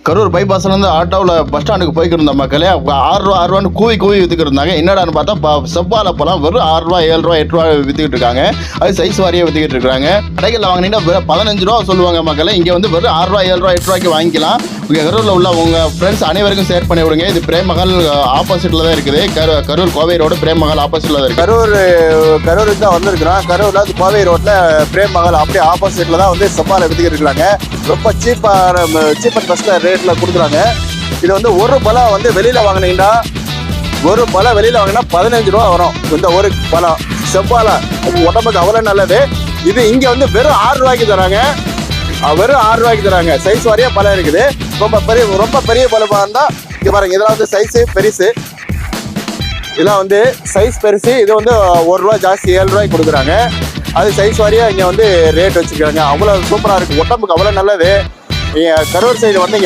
கரூர் பைபாஸ்லேருந்து ஆட்டோவில் பஸ் ஸ்டாண்டுக்கு போய்க்கிட்டு இருந்த மக்களே 6 ரூபா 6 ரூபான்னு கூவி விற்றுக்கிட்டு இருந்தாங்க. என்னடான்னு பார்த்தா செவ்வாழை பழம் வெறும் 6 ரூபா 7 ரூபா 8 ரூபா விற்றுக்கிட்டு இருக்காங்க. அது சைஸ் வாரியாக விற்றுக்கிட்டு இருக்காங்க. கடைகளில் வாங்கினீங்கன்னா வெறும் 15 ரூபா சொல்லுவாங்க மக்களே. இங்கே வந்து வெறும் 6 ரூபா 7 ரூபா 8 ரூபாய்க்கு வாங்கிக்கலாம். கரூரில் உள்ள உங்கள் ஃப்ரெண்ட்ஸ் அனைவருக்கும் ஷேர் பண்ணி விடுங்க. இது பிரேமஹால் ஆப்போசிட்டில் தான் இருக்குது. கரூர் கோவை ரோடு பிரேமஹால் ஆப்போசிட்டில் தான் இருக்குது. கரூருக்கு தான் வந்திருக்கிறோம். கரூரில் கோவை ரோட்டில் பிரேமஹால் அப்படியே ஆப்போசிட்டில் தான் வந்து செவ்வாழை விற்றுக்கிட்டு இருக்காங்க. ரொம்ப சீப் அண்ட் பெஸ்ட் ரேட்டில் கொடுக்குறாங்க. இது வந்து ஒரு பழம் வந்து வெளியில் வாங்கினீங்கன்னா ஒரு பழம் வெளியில் வாங்கினா 15 ரூபா வரும். இந்த ஒரு பழம் செவ்வாழை உடம்புக்கு அவ்வளோ நல்லது. இது இங்கே வந்து வெறும் 6 ரூபாய்க்கு தராங்க. வெறும் 6 ரூபாய்க்கு தராங்க. சைஸ் வாரியாக பழம் இருக்குது. ரொம்ப பெரிய பழமாக இருந்தால் இங்கே பாருங்க. இதெல்லாம் வந்து சைஸு பெருசு. இதெல்லாம் வந்து சைஸ் பெருசு. இது வந்து 1 ரூபா ஜாஸ்தி 7 ரூபாய்க்கு கொடுக்குறாங்க. அது சைஸ் வாரியாக இங்கே வந்து ரேட் வச்சுருக்காங்க. அவ்வளோ சூப்பராக இருக்குது. உடம்புக்கு அவ்வளோ நல்லது. நீங்கள் கரூர் சைடு வந்தீங்கன்னா